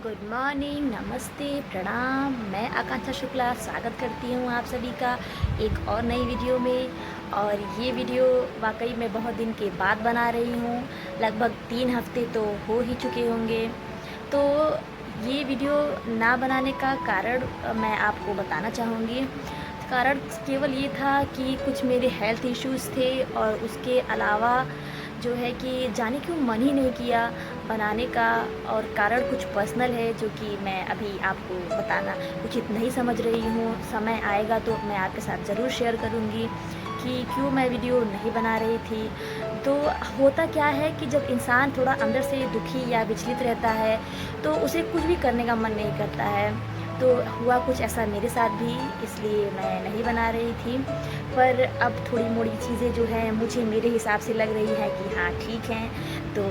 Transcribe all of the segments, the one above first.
Good morning, नमस्ते, प्रणाम। मैं आकांक्षा शुक्ला स्वागत करती हूँ आप सभी का एक और नई वीडियो में। और ये वीडियो वाकई में बहुत दिन के बाद बना रही हूँ। लगभग 3 हफ्ते तो हो ही चुके होंगे। तो ये वीडियो ना बनाने का कारण मैं आपको बताना चाहूँगी। कारण केवल ये था कि कुछ मेरे हेल्थ इश्यूज़ थे और उसके अलावा जो है कि जाने क्यों मन ही नहीं किया बनाने का। और कारण कुछ पर्सनल है जो कि मैं अभी आपको बताना उचित नहीं समझ रही हूँ। समय आएगा तो मैं आपके साथ ज़रूर शेयर करूँगी कि क्यों मैं वीडियो नहीं बना रही थी। तो होता क्या है कि जब इंसान थोड़ा अंदर से दुखी या विचलित रहता है तो उसे कुछ भी करने का मन नहीं करता है। तो हुआ कुछ ऐसा मेरे साथ भी, इसलिए मैं नहीं बना रही थी। पर अब थोड़ी मोड़ी चीज़ें जो हैं मुझे मेरे हिसाब से लग रही है कि हाँ ठीक हैं, तो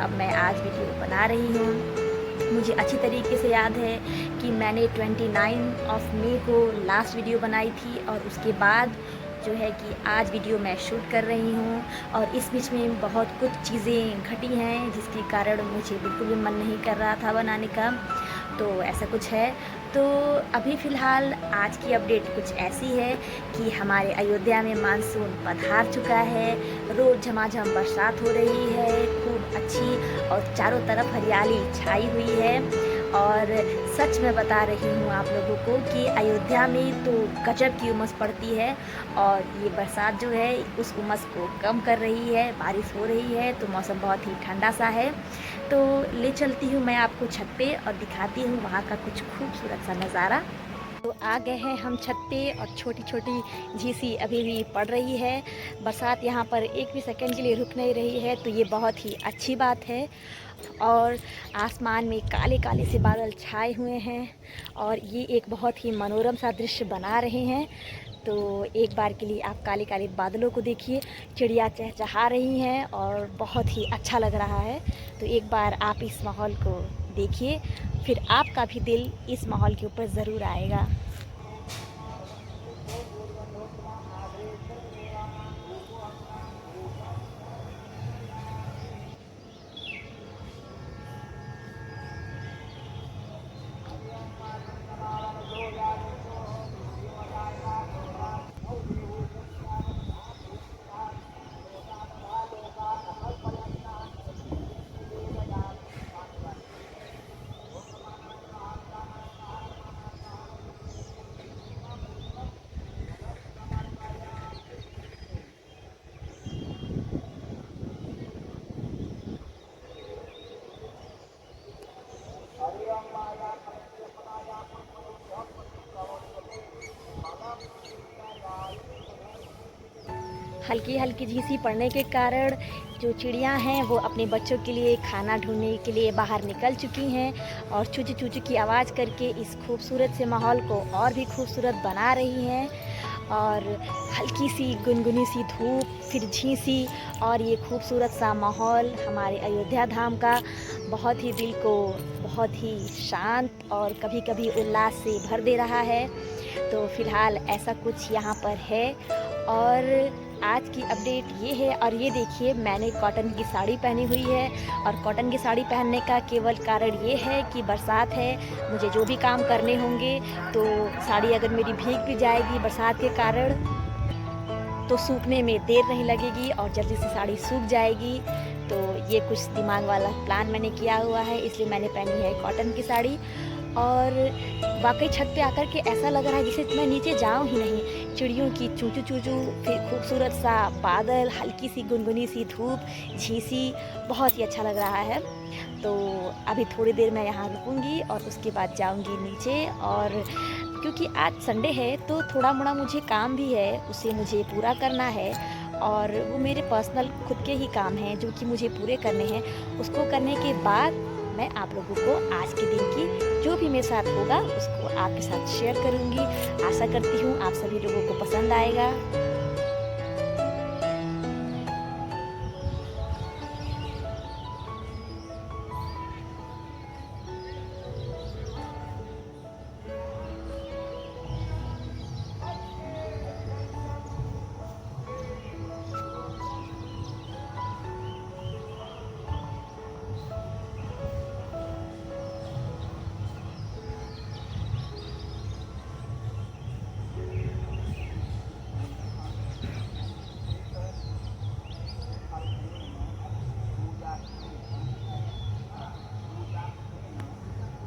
अब मैं आज वीडियो बना रही हूँ। मुझे अच्छी तरीके से याद है कि मैंने 29 ऑफ मई को लास्ट वीडियो बनाई थी और उसके बाद जो है कि आज वीडियो मैं शूट कर रही हूँ। और इस बीच में बहुत कुछ चीज़ें घटी हैं जिसके कारण मुझे बिल्कुल भी मन नहीं कर रहा था बनाने का। तो ऐसा कुछ है। तो अभी फ़िलहाल आज की अपडेट कुछ ऐसी है कि हमारे अयोध्या में मानसून पधार चुका है। रोज़ झमाझम बरसात हो रही है, खूब अच्छी, और चारों तरफ हरियाली छाई हुई है। और सच में बता रही हूँ आप लोगों को कि अयोध्या में तो गजब की उमस पड़ती है, और ये बरसात जो है उस उमस को कम कर रही है। बारिश हो रही है तो मौसम बहुत ही ठंडा सा है। तो ले चलती हूँ मैं आपको छत पे और दिखाती हूँ वहाँ का कुछ खूबसूरत सा नज़ारा। तो आ गए हैं हम छत पे और छोटी छोटी झीसी अभी भी पड़ रही है। बरसात यहाँ पर एक भी सेकंड के लिए रुक नहीं रही है, तो ये बहुत ही अच्छी बात है। और आसमान में काले काले से बादल छाए हुए हैं और ये एक बहुत ही मनोरम सा दृश्य बना रहे हैं। तो एक बार के लिए आप काले काले बादलों को देखिए, चिड़िया चहचहा रही हैं और बहुत ही अच्छा लग रहा है। तो एक बार आप इस माहौल को देखिए, फिर आपका भी दिल इस माहौल के ऊपर ज़रूर आएगा। हल्की हल्की झीसी पड़ने के कारण जो चिड़ियाँ हैं वो अपने बच्चों के लिए खाना ढूंढने के लिए बाहर निकल चुकी हैं और चूचू चूचू की आवाज़ करके इस खूबसूरत से माहौल को और भी खूबसूरत बना रही हैं। और हल्की सी गुनगुनी सी धूप, फिर झींसी, और ये खूबसूरत सा माहौल हमारे अयोध्या धाम का बहुत ही दिल को बहुत ही शांत और कभी कभी उल्लास से भर दे रहा है। तो फ़िलहाल ऐसा कुछ यहाँ पर है। और आज की अपडेट ये है। और ये देखिए, मैंने कॉटन की साड़ी पहनी हुई है और कॉटन की साड़ी पहनने का केवल कारण ये है कि बरसात है, मुझे जो भी काम करने होंगे तो साड़ी अगर मेरी भीग भी जाएगी बरसात के कारण तो सूखने में देर नहीं लगेगी और जल्दी से साड़ी सूख जाएगी। तो ये कुछ दिमाग वाला प्लान मैंने किया हुआ है, इसलिए मैंने पहनी है कॉटन की साड़ी। और वाकई छत पे आकर के ऐसा लग रहा है जैसे मैं नीचे जाऊं ही नहीं। चिड़ियों की चूचू चूचू, फिर खूबसूरत सा बादल, हल्की सी गुनगुनी सी धूप, झीसी, बहुत ही अच्छा लग रहा है। तो अभी थोड़ी देर मैं यहाँ रुकूंगी और उसके बाद जाऊंगी नीचे। और क्योंकि आज संडे है तो थोड़ा मोड़ा मुझे काम भी है, उसे मुझे पूरा करना है। और वो मेरे पर्सनल खुद के ही काम हैं जो कि मुझे पूरे करने हैं। उसको करने के बाद मैं आप लोगों को आज के दिन की जो भी मेरे साथ होगा उसको आपके साथ शेयर करूंगी। आशा करती हूँ आप सभी लोगों को पसंद आएगा।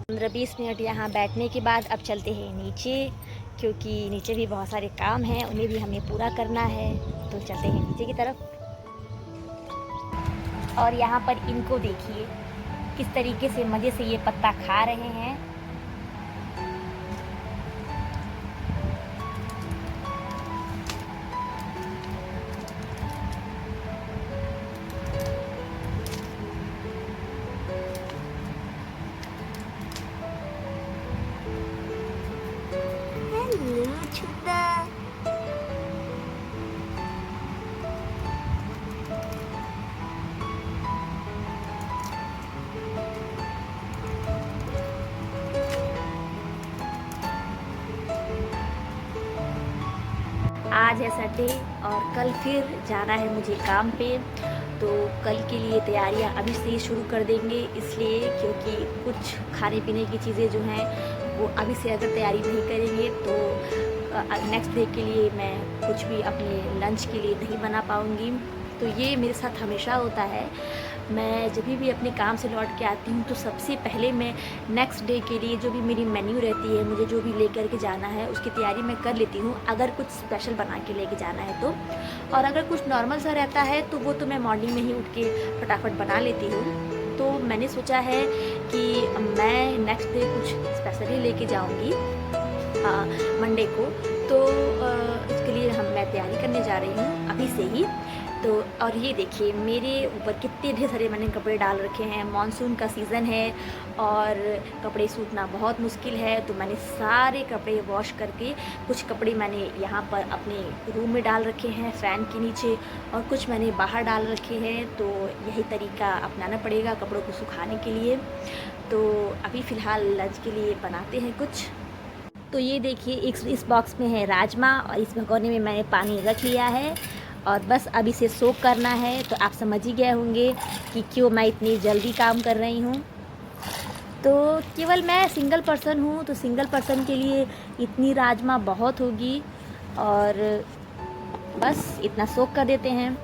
15-20 मिनट यहाँ बैठने के बाद अब चलते हैं नीचे, क्योंकि नीचे भी बहुत सारे काम हैं, उन्हें भी हमें पूरा करना है। तो चलते हैं नीचे की तरफ। और यहाँ पर इनको देखिए किस तरीके से मज़े से ये पत्ता खा रहे हैं। हेलो छुट्टा। आज है संडे और कल फिर जाना है मुझे काम पे। तो कल के लिए तैयारियां अभी से ही शुरू कर देंगे, इसलिए क्योंकि कुछ खाने पीने की चीज़ें जो हैं वो अभी से अगर तैयारी नहीं करेंगे तो नेक्स्ट डे के लिए मैं कुछ भी अपने लंच के लिए नहीं बना पाऊँगी। तो ये मेरे साथ हमेशा होता है। मैं जब भी अपने काम से लौट के आती हूँ तो सबसे पहले मैं नेक्स्ट डे के लिए जो भी मेरी मेन्यू रहती है, मुझे जो भी लेकर के जाना है उसकी तैयारी मैं कर लेती हूँ, अगर कुछ स्पेशल बना के लेके जाना है तो। और अगर कुछ नॉर्मल सा रहता है तो वो तो मैं मॉर्निंग में ही उठ के फटाफट बना लेती हूँ। तो मैंने सोचा है कि मैं नेक्स्ट डे कुछ स्पेशल ही लेके जाऊँगी मंडे को। तो इसके लिए मैं तैयारी करने जा रही हूँ अभी से ही। तो और ये देखिए मेरे ऊपर कितने ढेर सारे मैंने कपड़े डाल रखे हैं। मॉनसून का सीज़न है और कपड़े सूखना बहुत मुश्किल है, तो मैंने सारे कपड़े वॉश करके कुछ कपड़े मैंने यहाँ पर अपने रूम में डाल रखे हैं फ़ैन के नीचे, और कुछ मैंने बाहर डाल रखे हैं। तो यही तरीका अपनाना पड़ेगा कपड़ों को सुखाने के लिए। तो अभी फ़िलहाल लंच के लिए बनाते हैं कुछ। तो ये देखिए इस बॉक्स में है राजमा और इस भगोने में मैंने पानी रख लिया है और बस अब इसे सोक करना है। तो आप समझ ही गए होंगे कि क्यों मैं इतनी जल्दी काम कर रही हूँ। तो केवल मैं सिंगल पर्सन हूँ, तो सिंगल पर्सन के लिए इतनी राजमा बहुत होगी और बस इतना सोक कर देते हैं।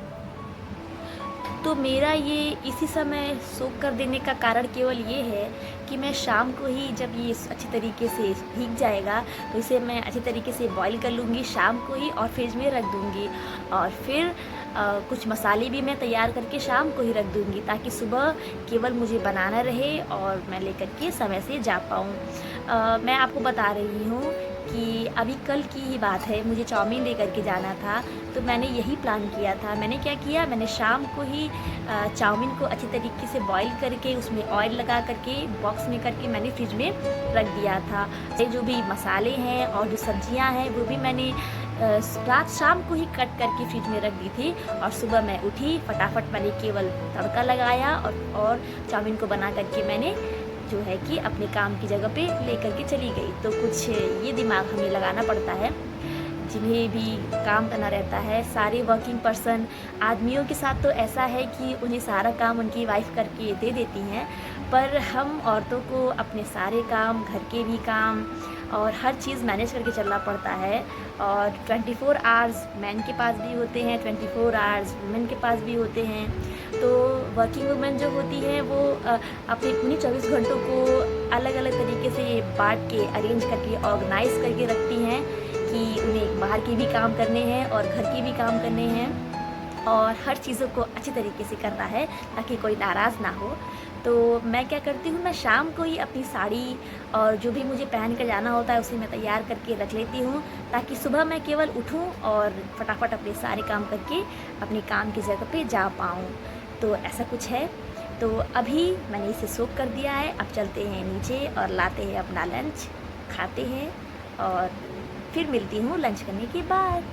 तो मेरा ये इसी समय सोक कर देने का कारण केवल ये है कि मैं शाम को ही जब ये अच्छी तरीके से भीग जाएगा तो इसे मैं अच्छी तरीके से बॉईल कर लूँगी शाम को ही और फ्रिज में रख दूँगी। और फिर कुछ मसाले भी मैं तैयार करके शाम को ही रख दूँगी, ताकि सुबह केवल मुझे बनाना रहे और मैं लेकर के समय से जा पाऊँ। मैं आपको बता रही हूँ कि अभी कल की ही बात है, मुझे चाउमीन लेकर के जाना था। तो मैंने यही प्लान किया था। मैंने क्या किया, मैंने शाम को ही चाउमीन को अच्छी तरीके से बॉईल करके उसमें ऑयल लगा करके बॉक्स में करके मैंने फ्रिज में रख दिया था। ये जो भी मसाले हैं और जो सब्जियां हैं वो भी मैंने रात शाम को ही कट करके फ्रिज में रख दी थी। और सुबह मैं उठी, फटाफट मैंने केवल तड़का लगाया और चाउमीन को बना करके मैंने जो है कि अपने काम की जगह पे लेकर के चली गई। तो कुछ ये दिमाग हमें लगाना पड़ता है, जिन्हें भी काम करना रहता है। सारे वर्किंग पर्सन आदमियों के साथ तो ऐसा है कि उन्हें सारा काम उनकी वाइफ करके दे देती हैं, पर हम औरतों को अपने सारे काम, घर के भी काम और हर चीज़ मैनेज करके चलना पड़ता है। और 24 आवर्स मैन के पास भी होते हैं, 24 आवर्स वुमेन के पास भी होते हैं। तो वर्किंग वुमेन जो होती हैं वो अपने उन्हीं 24 घंटों को अलग अलग तरीके से बांट के, अरेंज करके, ऑर्गेनाइज करके रखती हैं कि उन्हें बाहर के भी काम करने हैं और घर के भी काम करने हैं और हर चीज़ों को अच्छी तरीके से करना है ताकि कोई नाराज़ ना हो। तो मैं क्या करती हूँ, मैं शाम को ही अपनी साड़ी और जो भी मुझे पहन कर जाना होता है उसे मैं तैयार करके रख लेती हूँ, ताकि सुबह मैं केवल उठूँ और फटाफट अपने सारे काम करके अपने काम की जगह पे जा पाऊँ। तो ऐसा कुछ है। तो अभी मैंने इसे सोक कर दिया है। अब चलते हैं नीचे और लाते हैं अपना लंच, खाते हैं और फिर मिलती हूँ लंच करने के बाद।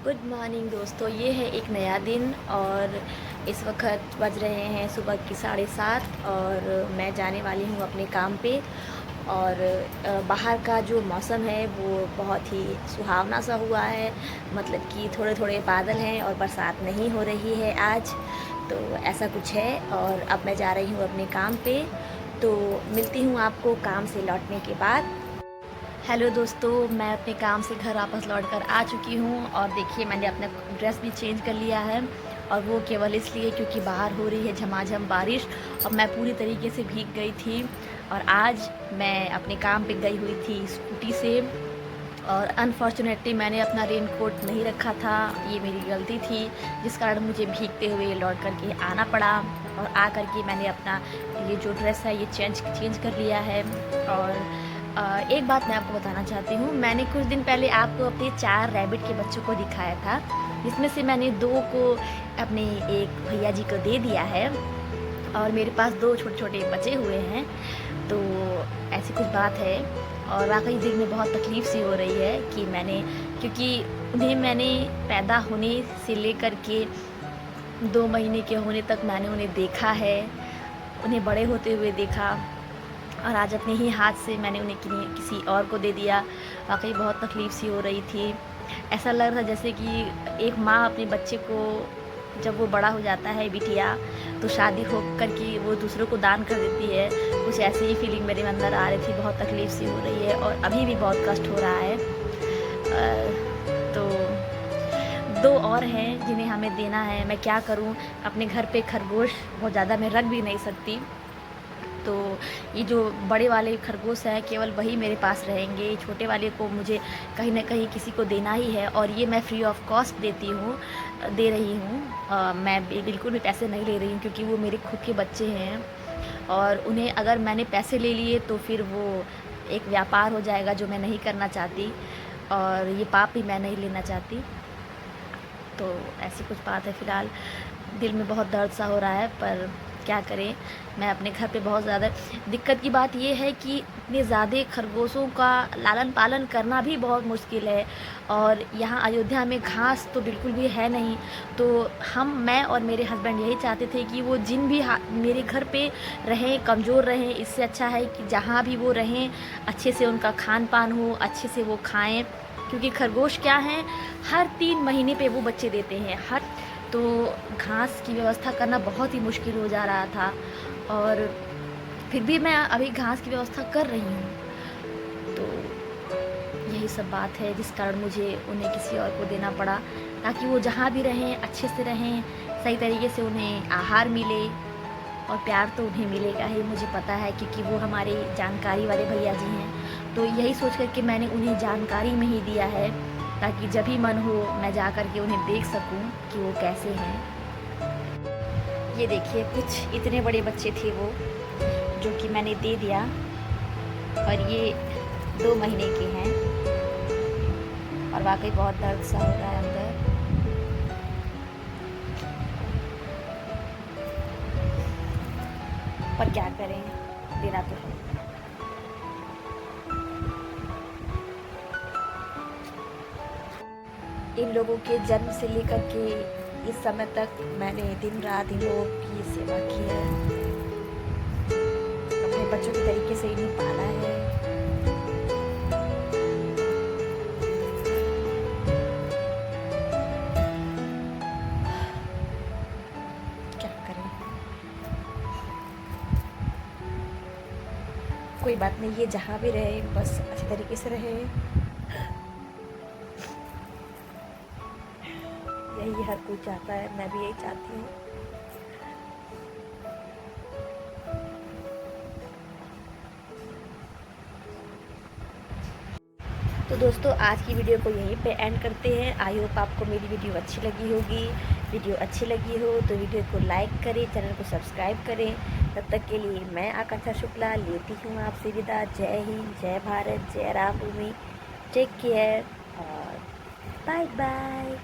गुड मॉर्निंग दोस्तों, ये है एक नया दिन और इस वक्त बज रहे हैं सुबह की 7:30 और मैं जाने वाली हूँ अपने काम पे। और बाहर का जो मौसम है वो बहुत ही सुहावना सा हुआ है, मतलब कि थोड़े थोड़े बादल हैं और बरसात नहीं हो रही है आज। तो ऐसा कुछ है और अब मैं जा रही हूँ अपने काम पे। तो मिलती हूँ आपको काम से लौटने के बाद। हेलो दोस्तों, मैं अपने काम से घर वापस लौट कर आ चुकी हूँ और देखिए मैंने अपना ड्रेस भी चेंज कर लिया है और वो केवल इसलिए क्योंकि बाहर हो रही है झमाझम बारिश और मैं पूरी तरीके से भीग गई थी। और आज मैं अपने काम पे गई हुई थी स्कूटी से और अनफॉर्चुनेटली मैंने अपना रेनकोट नहीं रखा था। ये मेरी गलती थी जिस कारण मुझे भीगते हुए लौट करके आना पड़ा। और आ करके मैंने अपना ये जो ड्रेस है ये चेंज कर लिया है। और एक बात मैं आपको बताना चाहती हूँ, मैंने कुछ दिन पहले आपको अपने 4 रैबिट के बच्चों को दिखाया था, जिसमें से मैंने 2 को अपने एक भैया जी को दे दिया है और मेरे पास 2 छोटे छोटे बचे हुए हैं। तो ऐसी कुछ बात है और वाकई दिल में बहुत तकलीफ़ सी हो रही है कि क्योंकि उन्हें मैंने पैदा होने से लेकर के 2 महीने के होने तक मैंने उन्हें देखा है, उन्हें बड़े होते हुए देखा और आज अपने ही हाथ से मैंने उन्हें किसी और को दे दिया। वाकई बहुत तकलीफ़ सी हो रही थी। ऐसा लग रहा था जैसे कि एक माँ अपने बच्चे को जब वो बड़ा हो जाता है बिटिया तो शादी हो कर के वो दूसरों को दान कर देती है, कुछ ऐसी ही फीलिंग मेरे अंदर आ रही थी। बहुत तकलीफ़ सी हो रही है और अभी भी बहुत कष्ट हो रहा है। तो 2 और हैं जिन्हें हमें देना है। मैं क्या करूं, अपने घर पे खरगोश बहुत ज़्यादा मैं रख भी नहीं सकती, तो ये जो बड़े वाले खरगोश हैं केवल वही मेरे पास रहेंगे। छोटे वाले को मुझे कहीं ना कहीं किसी को देना ही है और ये मैं फ्री ऑफ कॉस्ट दे रही हूँ। मैं बिल्कुल भी पैसे नहीं ले रही हूँ क्योंकि वो मेरे खुद के बच्चे हैं और उन्हें अगर मैंने पैसे ले लिए तो फिर वो एक व्यापार हो जाएगा जो मैं नहीं करना चाहती और ये पाप भी मैं नहीं लेना चाहती। तो ऐसी कुछ बात है। फ़िलहाल दिल में बहुत दर्द सा हो रहा है पर क्या करें, मैं अपने घर पे बहुत ज़्यादा दिक्कत की बात ये है कि इतने ज़्यादा खरगोशों का लालन पालन करना भी बहुत मुश्किल है और यहाँ अयोध्या में घास तो बिल्कुल भी है नहीं। तो मैं और मेरे हस्बैंड यही चाहते थे कि वो जिन भी मेरे घर पे रहें, कमज़ोर रहें, इससे अच्छा है कि जहाँ भी वो रहें अच्छे से उनका खान पान हो, अच्छे से वो खाएँ। क्योंकि खरगोश क्या हैं, हर 3 महीने पे वो बच्चे देते हैं। तो घास की व्यवस्था करना बहुत ही मुश्किल हो जा रहा था और फिर भी मैं अभी घास की व्यवस्था कर रही हूँ। तो यही सब बात है जिस कारण मुझे उन्हें किसी और को देना पड़ा ताकि वो जहाँ भी रहें अच्छे से रहें, सही तरीके से उन्हें आहार मिले और प्यार तो उन्हें मिलेगा ही, मुझे पता है क्योंकि वो हमारे जानकारी वाले भैया जी हैं। तो यही सोच कर के मैंने उन्हें जानकारी में ही दिया है ताकि जब भी मन हो मैं जा कर के उन्हें देख सकूं कि वो कैसे हैं। ये देखिए कुछ इतने बड़े बच्चे थे वो जो कि मैंने दे दिया और ये 2 महीने के हैं और वाकई बहुत दर्द सा हो रहा है अंदर। पर क्या करें, देना तो है। इन लोगों के जन्म से लेकर के इस समय तक मैंने दिन रात इन लोगों की सेवा की है, अपने बच्चों के तरीके से इन्हें पाला है। क्या करें, कोई बात नहीं, ये जहाँ भी रहे बस अच्छे तरीके से रहे, यही हर कोई चाहता है, मैं भी यही चाहती हूँ। तो दोस्तों आज की वीडियो को यहीं पे एंड करते हैं। आई होप आपको मेरी वीडियो अच्छी लगी होगी। वीडियो अच्छी लगी हो तो वीडियो को लाइक करें, चैनल को सब्सक्राइब करें। तब तक के लिए मैं आकांक्षा शुक्ला लेती हूँ आपसे विदा। जय हिंद, जय भारत, जय राम भूमि। टेक केयर और बाय बाय।